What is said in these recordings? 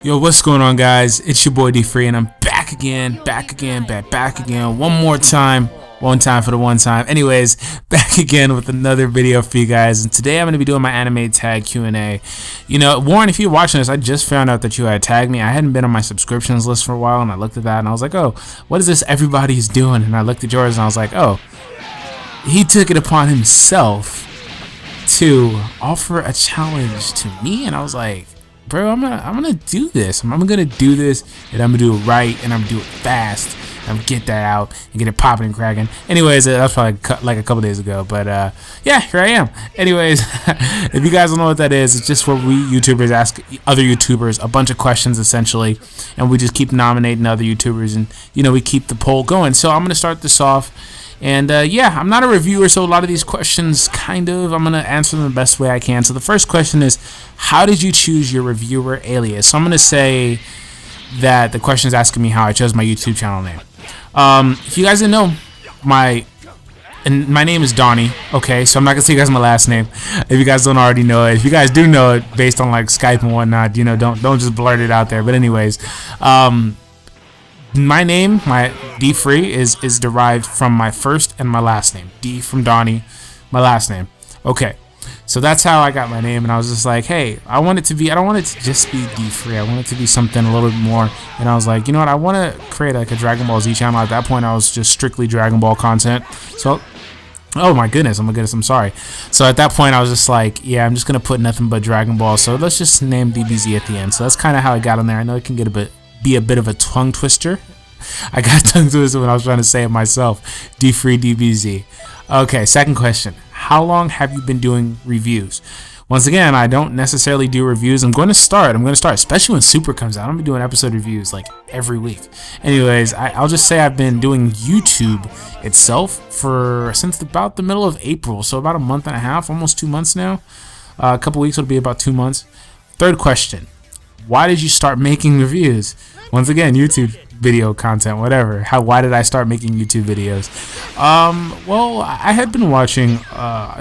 Yo, what's going on, guys? It's your boy D-Free, and I'm back again. One more time. One time for the one time. Anyways, back again with another video for you guys. And today I'm going to be doing my anime tag Q&A. You know, Warren, if you're watching this, I just found out that you had tagged me. I hadn't been on my subscriptions list for a while, and I looked at that, and I was like, oh, what is this everybody's doing? And I looked at yours, and I was like, oh, he took it upon himself to offer a challenge to me, and I was like, bro, I'm gonna do this. I'm gonna do this, and I'm gonna do it right, and I'm gonna do it fast. And I'm gonna get that out and get it popping and cracking. Anyways, that was probably like a couple days ago, but yeah, here I am. Anyways, if you guys don't know what that is, it's just where we YouTubers ask other YouTubers a bunch of questions essentially, and we just keep nominating other YouTubers, and you know, we keep the poll going. So I'm gonna start this off. And yeah, I'm not a reviewer, so a lot of these questions, I'm going to answer them the best way I can. So the first question is, how did you choose your reviewer alias? So I'm going to say that the question is asking me how I chose my YouTube channel name. If you guys didn't know, my name is Donnie, okay? So I'm not going to say you guys my last name if you guys don't already know it. If you guys do know it based on like Skype and whatnot, you know, don't just blurt it out there. But anyways, my name, my D-Free, is derived from my first and my last name. D from Donnie, my last name. Okay, so that's how I got my name, and I was just like, hey, I don't want it to just be D-Free. I want it to be something a little bit more. And I was like, you know what, I want to create like a Dragon Ball Z channel. At that point, I was just strictly Dragon Ball content. So, oh my goodness, I'm sorry. So at that point, I was just like, yeah, I'm just going to put nothing but Dragon Ball. So let's just name DBZ at the end. So that's kind of how I got on there. I know it can be a bit of a tongue twister. I got tongue twisted when I was trying to say it myself. D-FreeDBZ. Okay, second question. How long have you been doing reviews? Once again, I don't necessarily do reviews. I'm going to start, especially when Super comes out. I'm going to be doing episode reviews like every week. Anyways, I'll just say I've been doing YouTube itself since about the middle of April. So about a month and a half, almost 2 months now. A couple weeks, it'll be about 2 months. Third question. Why did you start making reviews? Once again, YouTube video content, whatever. Why did I start making YouTube videos? Well, I had been watching,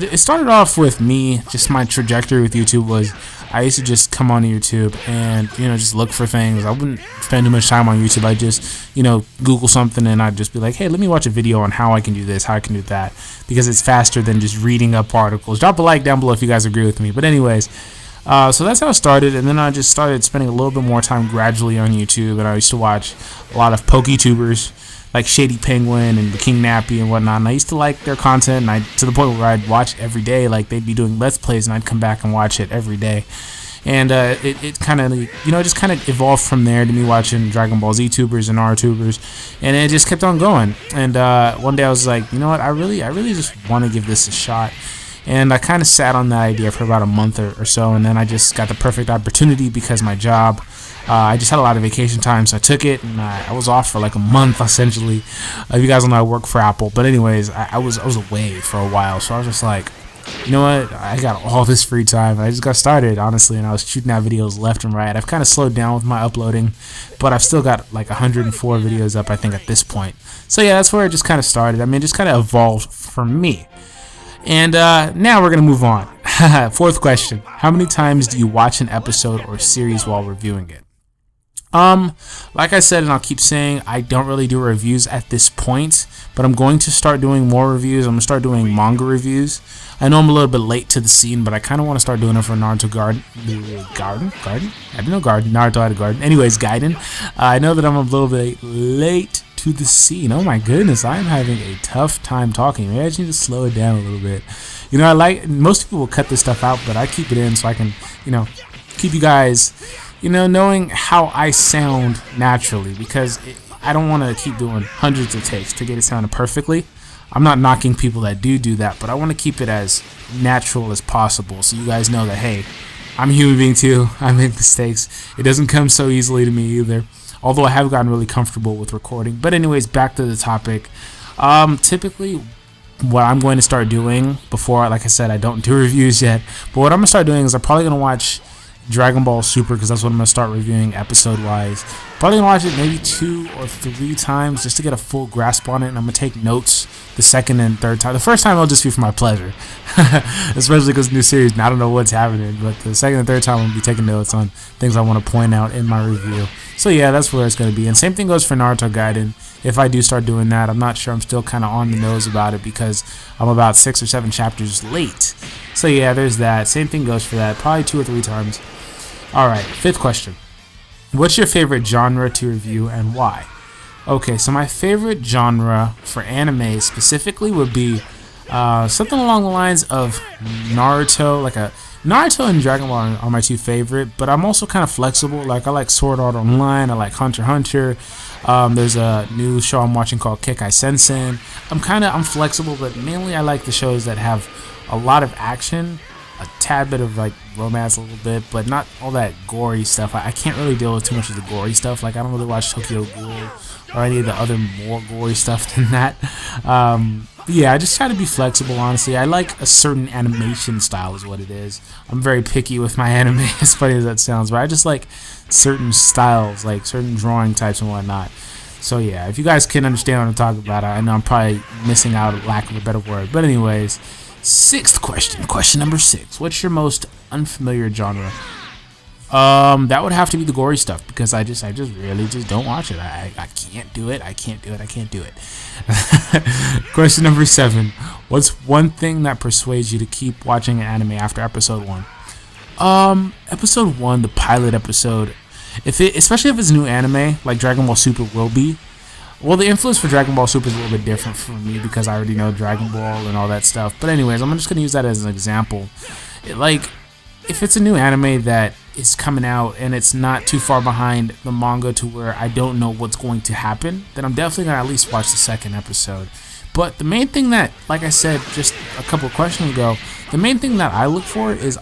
it started off with me, just my trajectory with YouTube was, I used to just come on YouTube and, you know, just look for things. I wouldn't spend too much time on YouTube. I just, you know, Google something and I'd just be like, hey, let me watch a video on how I can do this, how I can do that, because it's faster than just reading up articles. Drop a like down below if you guys agree with me. But anyways, so that's how it started, and then I just started spending a little bit more time gradually on YouTube, and I used to watch a lot of PokeTubers like Shady Penguin and the King Nappy and whatnot, and I used to like their content, and to the point where I'd watch every day. Like, they'd be doing Let's Plays, and I'd come back and watch it every day. And it kind of, you know, just kind of evolved from there to me watching Dragon Ball Z tubers and NARUTObers, and it just kept on going. And one day I was like, you know what, I really just want to give this a shot. And I kind of sat on that idea for about a month or so, and then I just got the perfect opportunity because my job, I just had a lot of vacation time, so I took it, and I was off for like a month essentially. If you guys don't know, I work for Apple, but anyways, I was away for a while, so I was just like, you know what, I got all this free time, and I just got started, honestly, and I was shooting out videos left and right. I've kind of slowed down with my uploading, but I've still got like 104 videos up, I think, at this point. So yeah, that's where it just kind of started. I mean, it just kind of evolved for me. And now we're going to move on. Fourth question. How many times do you watch an episode or series while reviewing it? Like I said, and I'll keep saying, I don't really do reviews at this point, but I'm going to start doing more reviews. I'm going to start doing manga reviews. I know I'm a little bit late to the scene, but I kind of want to start doing it for Naruto Garden? I didn't know Garden. Naruto had a garden. Anyways, Gaiden. I know that I'm a little bit late to the scene. Oh my goodness, I am having a tough time talking. Maybe I just need to slow it down a little bit. You know, most people will cut this stuff out, but I keep it in so I can, you know, keep you guys, you know, knowing how I sound naturally, because I don't want to keep doing hundreds of takes to get it sounding perfectly. I'm not knocking people that do that, but I want to keep it as natural as possible so you guys know that, hey, I'm a human being too. I make mistakes. It doesn't come so easily to me either. Although I have gotten really comfortable with recording. But anyways, back to the topic. Typically, what I'm going to start doing before, like I said, I don't do reviews yet. But what I'm going to start doing is I'm probably going to watch Dragon Ball Super, because that's what I'm going to start reviewing episode-wise. Probably going to watch it maybe 2 or 3 times just to get a full grasp on it, and I'm going to take notes the second and third time. The first time it'll just be for my pleasure, especially because it's a new series and I don't know what's happening, but the second and third time I'm going to be taking notes on things I want to point out in my review. So yeah, that's where it's going to be. And same thing goes for Naruto Gaiden. If I do start doing that, I'm not sure. I'm still kind of on the nose about it because I'm about 6 or 7 chapters late. So yeah, there's that. Same thing goes for that. Probably 2 or 3 times. Alright, 5th question. What's your favorite genre to review and why? Okay, so my favorite genre for anime specifically would be something along the lines of Naruto. Naruto and Dragon Ball are my 2 favorite, but I'm also kind of flexible. Like, I like Sword Art Online, I like Hunter x Hunter. There's a new show I'm watching called Kekai Sensen. I'm flexible, but mainly I like the shows that have a lot of action, a tad bit of like romance a little bit, but not all that gory stuff. I can't really deal with too much of the gory stuff. Like, I don't really watch Tokyo Ghoul or any of the other more gory stuff than that. Yeah, I just try to be flexible, honestly. I like a certain animation style is what it is. I'm very picky with my anime, as funny as that sounds, but I just like certain styles, like certain drawing types and whatnot. So yeah, if you guys can understand what I'm talking about, I know I'm probably missing out, lack of a better word. But anyways, 6th question, question number 6. What's your most unfamiliar genre? That would have to be the gory stuff, because I just really don't watch it. I can't do it. I can't do it. Question number 7. What's one thing that persuades you to keep watching an anime after episode 1? Episode 1, the pilot episode. Especially if it's new anime, like Dragon Ball Super will be. Well, the influence for Dragon Ball Super is a little bit different for me because I already know Dragon Ball and all that stuff. But anyways, I'm just going to use that as an example. If it's a new anime that is coming out and it's not too far behind the manga to where I don't know what's going to happen, then I'm definitely going to at least watch the 2nd episode. But the main thing that, like I said just a couple of questions ago, the main thing that I look for is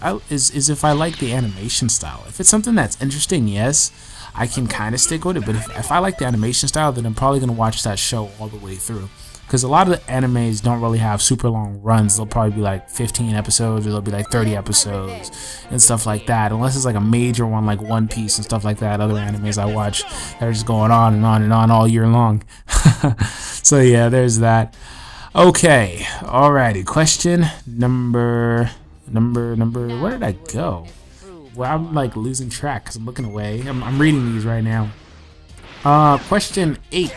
if I like the animation style. If it's something that's interesting, yes, I can kind of stick with it. But if I like the animation style, then I'm probably going to watch that show all the way through. Because a lot of the animes don't really have super long runs. They'll probably be like 15 episodes, or they'll be like 30 episodes and stuff like that. Unless it's like a major one like One Piece and stuff like that. Other animes I watch that are just going on and on and on all year long. So yeah, there's that. Okay, alrighty. Question number. Where did I go? Well, I'm like losing track because I'm looking away. I'm reading these right now. Question 8.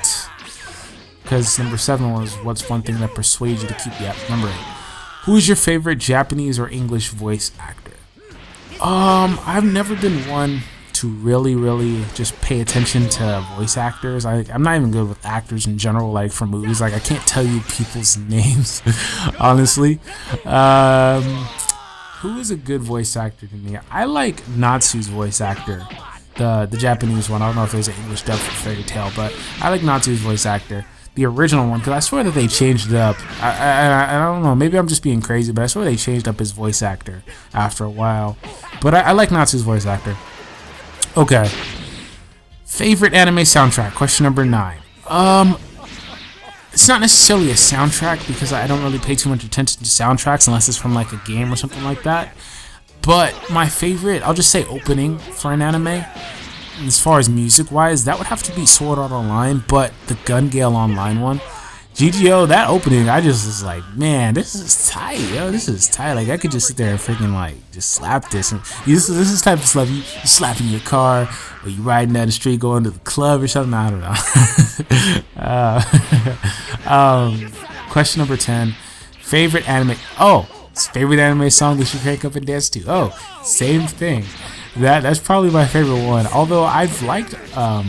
Because number 7 was, what's one thing that persuades you to keep number 8. Who is your favorite Japanese or English voice actor? I've never been one to really just pay attention to voice actors. I'm not even good with actors in general, like for movies. Like, I can't tell you people's names, honestly. Who is a good voice actor to me? I like Natsu's voice actor, the Japanese one. I don't know if there's an English dub for Fairy Tail, but I like Natsu's voice actor. The original one, because I swear that they changed it up. I don't know, maybe I'm just being crazy, but I swear they changed up his voice actor after a while. But I like Natsu's voice actor. Okay. Favorite anime soundtrack, question number 9. It's not necessarily a soundtrack because I don't really pay too much attention to soundtracks unless it's from like a game or something like that. But my favorite, I'll just say opening for an anime. As far as music-wise, that would have to be Sword Art Online, but the Gun Gale Online one. GGO, that opening, I just was like, man, this is tight, yo. This is tight. Like, I could just sit there and freaking, like, just slap this. And this is type of stuff you slap in your car, or you riding down the street going to the club or something. I don't know. Question number 10. Favorite anime. Oh, favorite anime song that you crank up and dance to. Oh, same thing. That's probably my favorite one. Although I've liked a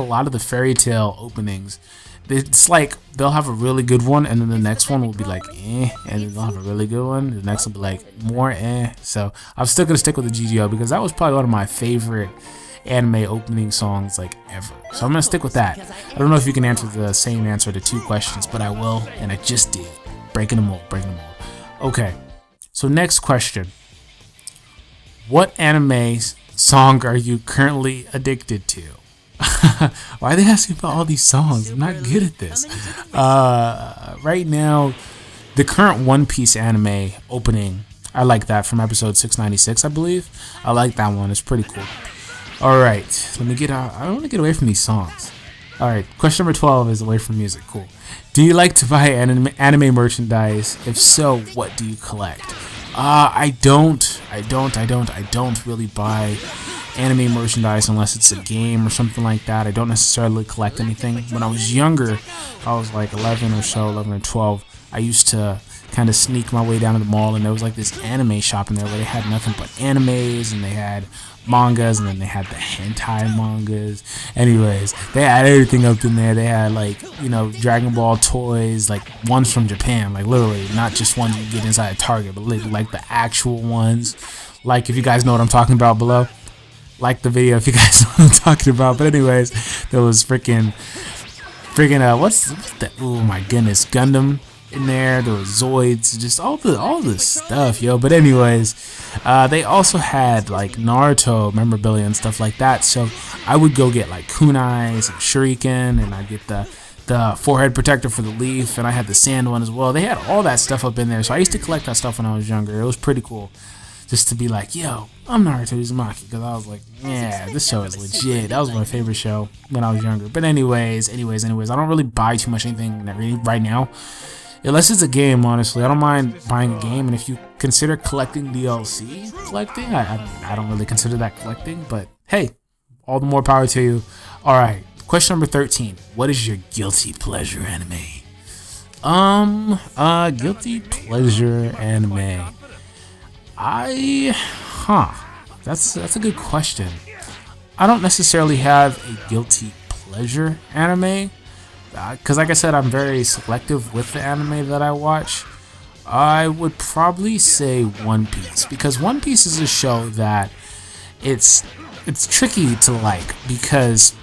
lot of the Fairy Tail openings. It's like they'll have a really good one, and then the next one will be like and then they'll have a really good one. The next will be like more So I'm still gonna stick with the GGO because that was probably one of my favorite anime opening songs like ever. So I'm gonna stick with that. I don't know if you can answer the same answer to 2 questions, but I will, and I just did. Breaking them all. Okay. So next question. What anime song are you currently addicted to? Why are they asking about all these songs? I'm not good at this. Right now, the current One Piece anime opening, I like that from episode 696, I believe. I like that one. It's pretty cool. All right, let me get out. I want to get away from these songs. All right, question number 12 is away from music. Cool. Do you like to buy anime merchandise? If so, what do you collect? I don't really buy anime merchandise unless it's a game or something like that. I don't necessarily collect anything. When I was younger, I was like 11 or 12, I used to kind of sneak my way down to the mall, and there was like this anime shop in there where they had nothing but animes, and they had mangas, and then they had the hentai mangas. Anyways, they had everything up in there. They had like, you know, Dragon Ball toys, like ones from Japan, like literally not just ones you get inside a Target, but like the actual ones. Like, if you guys know what I'm talking about below, like the video if you guys know what I'm talking about. But anyways, there was freaking what's that? Oh my goodness, Gundam in there. There was Zoids, just all the stuff, yo. But anyways, they also had like Naruto memorabilia and stuff like that. So I would go get like kunais and shuriken, and I'd get the forehead protector for the leaf, and I had the sand one as well. They had all that stuff up in there. So I used to collect that stuff when I was younger. It was pretty cool just to be like, yo, I'm Naruto Uzumaki, because I was like, yeah, this show is legit. That was my favorite show when I was younger. But anyways, I don't really buy too much anything right now. Unless it's a game, honestly. I don't mind buying a game, and if you consider collecting DLC collecting, I don't really consider that collecting, but hey, all the more power to you. Alright, question number 13. What is your guilty pleasure anime? Guilty pleasure anime. That's a good question. I don't necessarily have a guilty pleasure anime, because like I said, I'm very selective with the anime that I watch. I would probably say One Piece, because One Piece is a show that it's tricky to like, because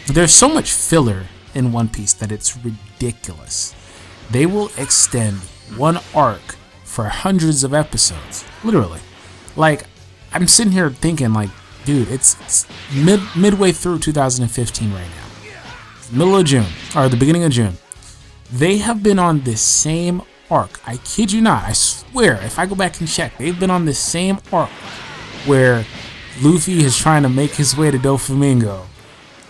there's so much filler in One Piece that it's ridiculous. They will extend one arc for hundreds of episodes, literally. Like, I'm sitting here thinking like, dude, it's midway through 2015 right now. Middle of June, or the beginning of June. They have been on this same arc. I kid you not. I swear, if I go back and check, they've been on this same arc where Luffy is trying to make his way to Doflamingo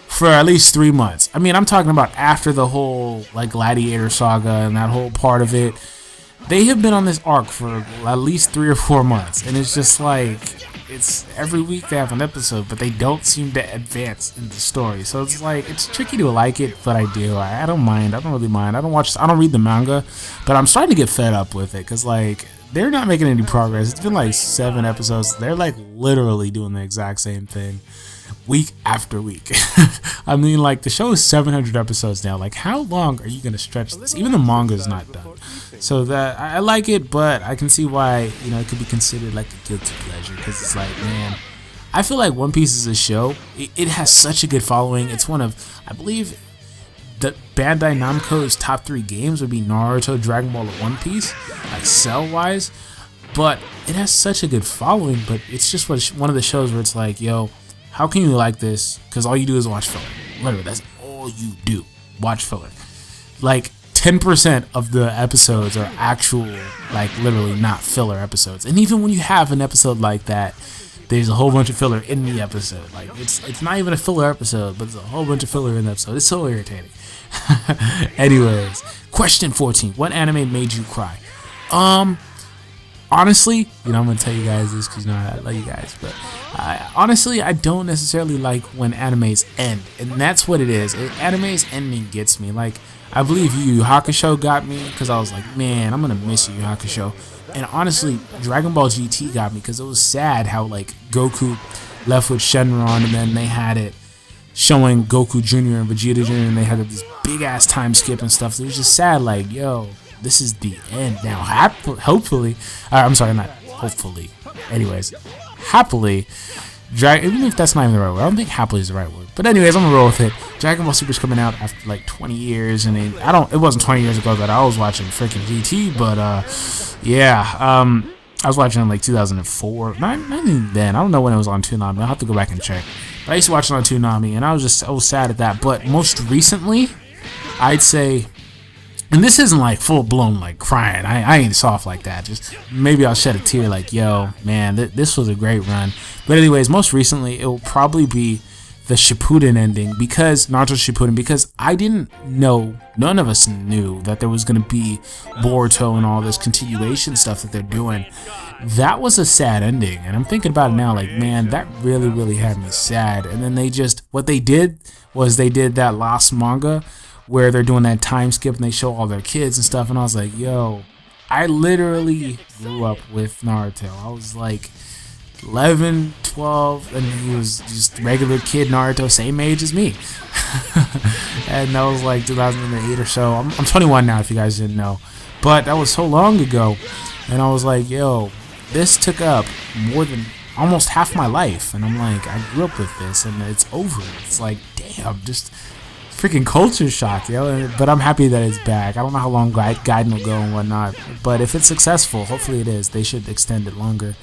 for at least 3 months. I mean, I'm talking about after the whole like Gladiator saga and that whole part of it. They have been on this arc for at least 3 or 4 months, and it's just like, it's every week they have an episode, but they don't seem to advance in the story. So it's like, it's tricky to like it, but I do. I don't mind. I don't really mind. I don't read the manga, but I'm starting to get fed up with it, because like, they're not making any progress. It's been like 7 episodes. They're like literally doing the exact same thing week after week. I mean, like, the show is 700 episodes now. Like, how long are you gonna stretch this? Even the manga is not done. So that, I like it, but I can see why, you know, it could be considered like a guilty pleasure, because it's like, man, I feel like One Piece is a show. It has such a good following. It's one of, I believe, the Bandai Namco's top 3 games would be Naruto, Dragon Ball, and One Piece, like sell-wise. But it has such a good following, but it's just one of the shows where it's like, yo, how can you like this? Because all you do is watch filler. Literally, that's all you do. Watch filler. Like, 10% of the episodes are actual, like, literally not filler episodes. And even when you have an episode like that, there's a whole bunch of filler in the episode. Like, it's not even a filler episode, but there's a whole bunch of filler in the episode. It's so irritating. Anyways, question 14. What anime made you cry? Honestly, you know, I'm gonna tell you guys this because, you know, I love you guys, but honestly, I don't necessarily like when animes end, and that's what it is. Animes ending gets me. Like, I believe Yu Yu Hakusho got me, because I was like, man, I'm gonna miss Yu Yu Hakusho. And honestly, Dragon Ball GT got me, because it was sad how, like, Goku left with Shenron, and then they had it showing Goku Jr. and Vegeta Jr., and they had this big ass time skip and stuff. So it was just sad, like, yo, this is the end now. Hopefully, I'm sorry, not hopefully. Anyways, happily, even if that's not even the right word, I don't think happily is the right word. But anyways, I'm gonna roll with it. Dragon Ball Super's coming out after like 20 years, and it wasn't 20 years ago that I was watching freaking GT, but yeah, I was watching it in like 2004. Not even then. I don't know when it was on Toonami. I'll have to go back and check. But I used to watch it on Toonami, and I was sad at that. But most recently, I'd say And this isn't like full blown like crying. I ain't soft like that. Just maybe I'll shed a tear like, yo, man, this was a great run. But anyways, most recently it will probably be the Shippuden ending, because Naruto Shippuden, because I didn't know, none of us knew that there was going to be Boruto and all this continuation stuff that they're doing. That was a sad ending, and I'm thinking about it now like, man, that really had me sad. And then they just, what they did was they did that last manga where they're doing that time skip and they show all their kids and stuff, and I was like, yo, I literally grew up with Naruto. I was like 11, 12, and he was just regular kid Naruto, same age as me. And that was like 2008 or so. I'm 21 now, if you guys didn't know, but that was so long ago. And I was like, yo, this took up more than almost half my life, and I'm like, I grew up with this and it's over. It's like, damn, just freaking culture shock, yo. But I'm happy that it's back. I don't know how long Gaiden will go and whatnot, but if it's successful, hopefully it is. They should extend it longer.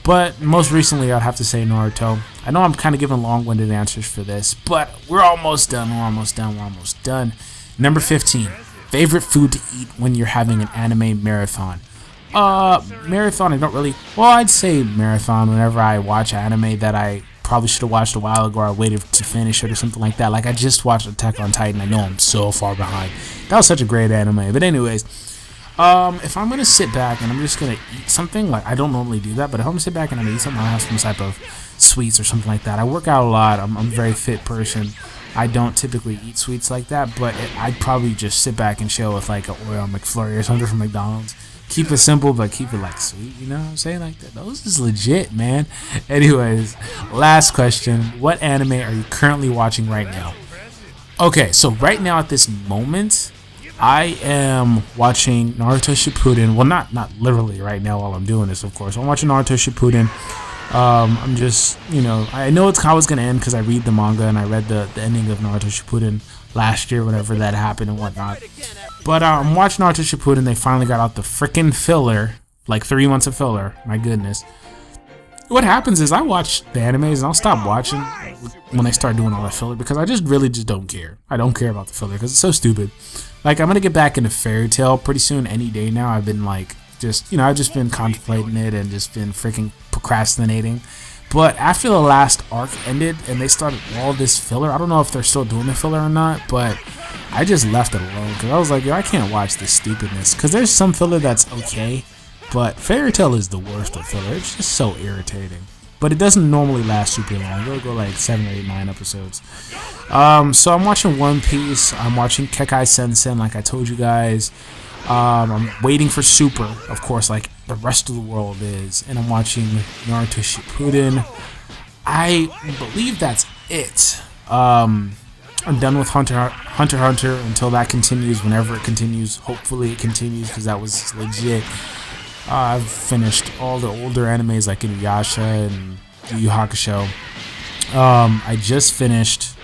But most recently, I'd have to say Naruto. I know I'm kind of giving long-winded answers for this, but we're almost done. We're almost done. Number 15. Favorite food to eat when you're having an anime marathon. Marathon, I don't really... Well, I'd say marathon whenever I watch anime that I probably should have watched a while ago, or I waited to finish it or something like that. Like, I just watched Attack on Titan. I know I'm so far behind. That was such a great anime. But anyways... if I'm gonna sit back and I'm just gonna eat something, like I don't normally do that, but if I'm gonna sit back and I'm gonna eat something, I'll have some type of sweets or something like that. I work out a lot. I'm a very fit person. I don't typically eat sweets like that, but I'd probably just sit back and chill with like an Oreo McFlurry or something from McDonald's. Keep it simple, but keep it like sweet. You know what I'm saying? Like that. Those is legit, man. Anyways, last question: what anime are you currently watching right now? Okay, so right now at this moment, I am watching Naruto Shippuden. Well, not literally right now while I'm doing this, of course. I'm watching Naruto Shippuden. I'm just, you know, I know it's how it's going to end because I read the manga and I read the ending of Naruto Shippuden last year, whenever that happened and whatnot. But I'm watching Naruto Shippuden. They finally got out the freaking filler, like 3 months of filler. My goodness. What happens is I watch the animes and I'll stop watching when they start doing all that filler because I just really don't care. I don't care about the filler because it's so stupid. Like, I'm gonna get back into Fairy Tail pretty soon, any day now. I've been like, I've just been contemplating it and just been freaking procrastinating. But after the last arc ended and they started all this filler, I don't know if they're still doing the filler or not, but I just left it alone because I was like, yo, I can't watch this stupidness. Because there's some filler that's okay, but Fairy Tail is the worst of filler. It's just so irritating. But it doesn't normally last super long. It'll go like 7, 8, 9 episodes. So I'm watching One Piece. I'm watching Kekai Sensen, like I told you guys. I'm waiting for Super, of course, like the rest of the world is. And I'm watching Naruto Shippuden. I believe that's it. I'm done with Hunter x Hunter until that continues, whenever it continues. Hopefully it continues because that was legit. I've finished all the older animes like Inuyasha and Yu Yu Hakusho. I just finished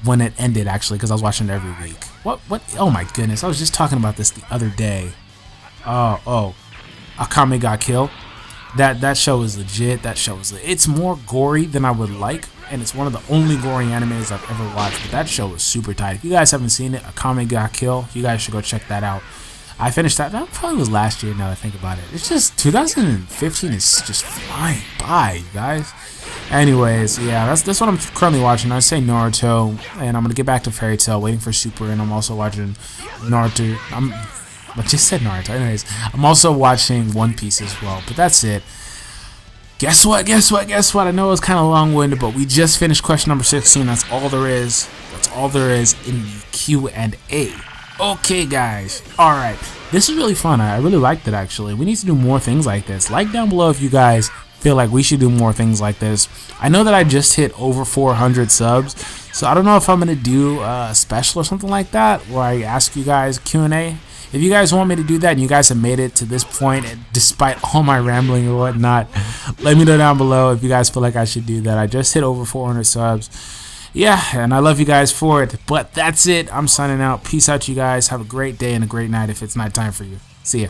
when it ended, actually, because I was watching it every week. What? Oh my goodness, I was just talking about this the other day. Akame ga Kill. That show is legit. It's more gory than I would like, and it's one of the only gory animes I've ever watched. But that show is super tight. If you guys haven't seen it, Akame ga Kill, you guys should go check that out. I finished that. That probably was last year now that I think about it. It's just 2015 is just flying by, you guys. Anyways, yeah, that's what I'm currently watching. I say Naruto, and I'm gonna get back to Fairy Tail, waiting for Super, and I'm also watching Naruto. I just said Naruto. Anyways, I'm also watching One Piece as well. But that's it. Guess what? I know it was kind of long-winded, but we just finished question number 16. That's all there is. That's all there is in the Q&A. Okay, guys. Alright. This is really fun. I really liked it, actually. We need to do more things like this. Like down below if you guys feel like we should do more things like this. I know that I just hit over 400 subs, so I don't know if I'm going to do a special or something like that where I ask you guys Q&A. If you guys want me to do that and you guys have made it to this point, despite all my rambling or whatnot, let me know down below if you guys feel like I should do that. I just hit over 400 subs. Yeah, and I love you guys for it. But that's it. I'm signing out. Peace out, you guys. Have a great day and a great night if it's nighttime for you. See ya.